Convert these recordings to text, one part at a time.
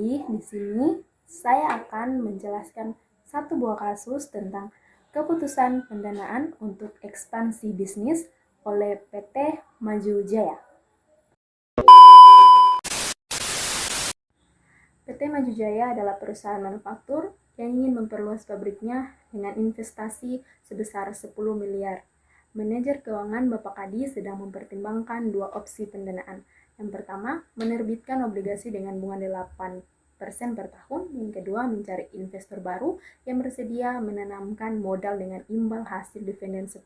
Jadi, di sini saya akan menjelaskan satu buah kasus tentang keputusan pendanaan untuk ekspansi bisnis oleh PT Maju Jaya. PT Maju Jaya adalah perusahaan manufaktur yang ingin memperluas pabriknya dengan investasi sebesar 10 miliar. Manajer keuangan Bapak Kadi sedang mempertimbangkan dua opsi pendanaan. Yang pertama, menerbitkan obligasi dengan bunga 8% per tahun. Yang kedua, mencari investor baru yang bersedia menanamkan modal dengan imbal hasil dividen 10%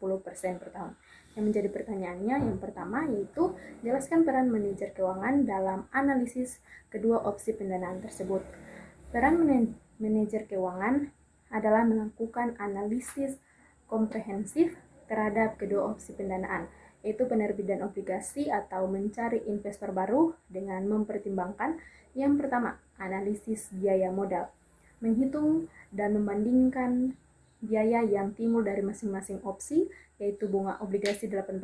per tahun. Yang menjadi pertanyaannya, yang pertama yaitu jelaskan peran manajer keuangan dalam analisis kedua opsi pendanaan tersebut. Peran manajer keuangan adalah melakukan analisis komprehensif terhadap kedua opsi pendanaan, yaitu penerbitan obligasi atau mencari investor baru dengan mempertimbangkan yang pertama, analisis biaya modal, menghitung dan membandingkan biaya yang timbul dari masing-masing opsi, yaitu bunga obligasi 8%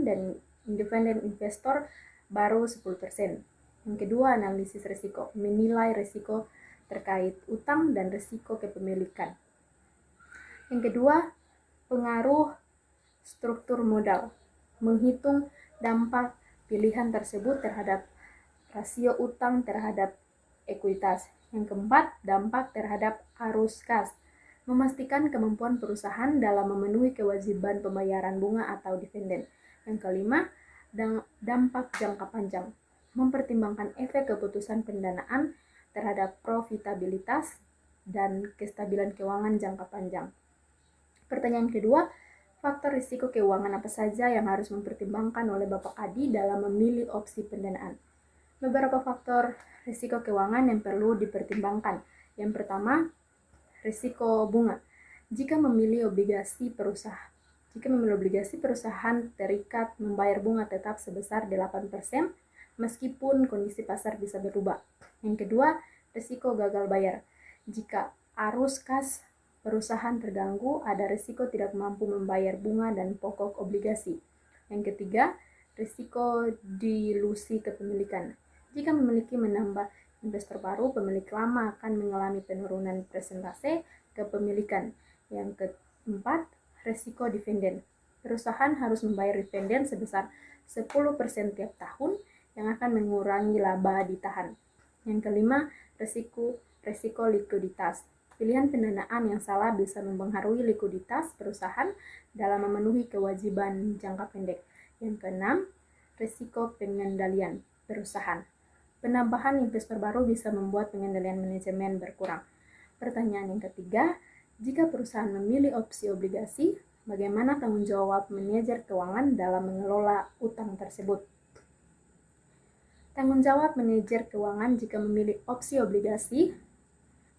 dan independen investor baru 10%. Yang kedua, analisis risiko, menilai risiko terkait utang dan risiko kepemilikan. Yang kedua, pengaruh struktur modal, menghitung dampak pilihan tersebut terhadap rasio utang terhadap ekuitas. Yang keempat, dampak terhadap arus kas, memastikan kemampuan perusahaan dalam memenuhi kewajiban pembayaran bunga atau dividen. Yang kelima, dampak jangka panjang, mempertimbangkan efek keputusan pendanaan terhadap profitabilitas dan kestabilan keuangan jangka panjang. Pertanyaan kedua, faktor risiko keuangan apa saja yang harus mempertimbangkan oleh Bapak Adi dalam memilih opsi pendanaan? Beberapa faktor risiko keuangan yang perlu dipertimbangkan. Yang pertama, risiko bunga. Jika memilih obligasi perusahaan terikat membayar bunga tetap sebesar 8%, meskipun kondisi pasar bisa berubah. Yang kedua, risiko gagal bayar. Jika arus kas perusahaan terganggu, ada risiko tidak mampu membayar bunga dan pokok obligasi. Yang ketiga, risiko dilusi kepemilikan. Jika memiliki menambah investor baru, pemilik lama akan mengalami penurunan persentase kepemilikan. Yang keempat, risiko dividen. Perusahaan harus membayar dividen sebesar 10% tiap tahun yang akan mengurangi laba ditahan. Yang kelima, risiko likuiditas. Pilihan pendanaan yang salah bisa mempengaruhi likuiditas perusahaan dalam memenuhi kewajiban jangka pendek. Yang keenam, risiko pengendalian perusahaan. Penambahan investor baru bisa membuat pengendalian manajemen berkurang. Pertanyaan yang ketiga, jika perusahaan memilih opsi obligasi, bagaimana tanggung jawab manajer keuangan dalam mengelola utang tersebut? Tanggung jawab manajer keuangan jika memilih opsi obligasi.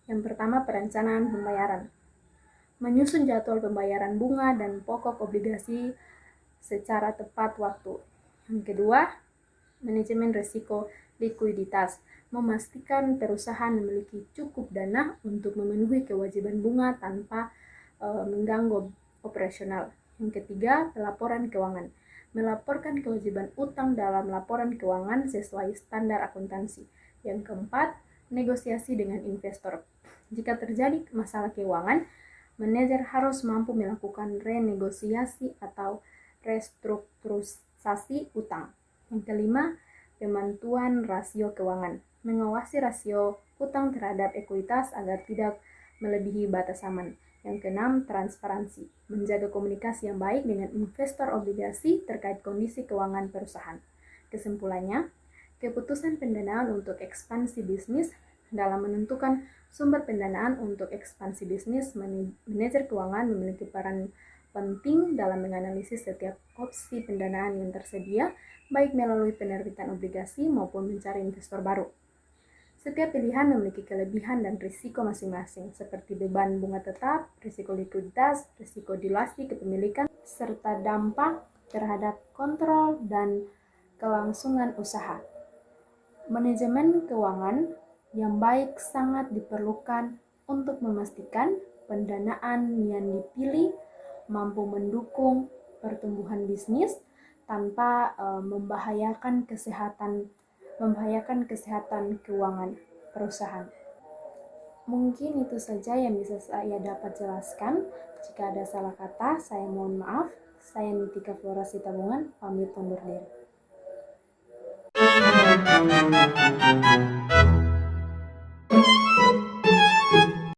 Yang pertama, perencanaan pembayaran. Menyusun jadwal pembayaran bunga dan pokok obligasi secara tepat waktu. Yang kedua, manajemen risiko likuiditas. Memastikan perusahaan memiliki cukup dana untuk memenuhi kewajiban bunga tanpa mengganggu operasional. Yang ketiga, pelaporan keuangan. Melaporkan kewajiban utang dalam laporan keuangan sesuai standar akuntansi. Yang keempat, negosiasi dengan investor. Jika terjadi masalah keuangan, manajer harus mampu melakukan renegosiasi atau restrukturisasi utang. Yang kelima, pemantuan rasio keuangan. Mengawasi rasio utang terhadap ekuitas agar tidak melebihi batas aman. Yang keenam, transparansi. Menjaga komunikasi yang baik dengan investor obligasi terkait kondisi keuangan perusahaan. Kesimpulannya, keputusan pendanaan untuk ekspansi bisnis dalam menentukan sumber pendanaan untuk ekspansi bisnis, manajer keuangan memiliki peran penting dalam menganalisis setiap opsi pendanaan yang tersedia, baik melalui penerbitan obligasi maupun mencari investor baru. Setiap pilihan memiliki kelebihan dan risiko masing-masing, seperti beban bunga tetap, risiko likuiditas, risiko dilasi kepemilikan, serta dampak terhadap kontrol dan kelangsungan usaha. Manajemen keuangan yang baik sangat diperlukan untuk memastikan pendanaan yang dipilih mampu mendukung pertumbuhan bisnis tanpa membahayakan kesehatan keuangan. perusahaan. Mungkin itu saja yang bisa saya dapat jelaskan. Jika ada salah kata, saya mohon maaf. Saya Nitika Flora Sitabungan, pamit undur diri.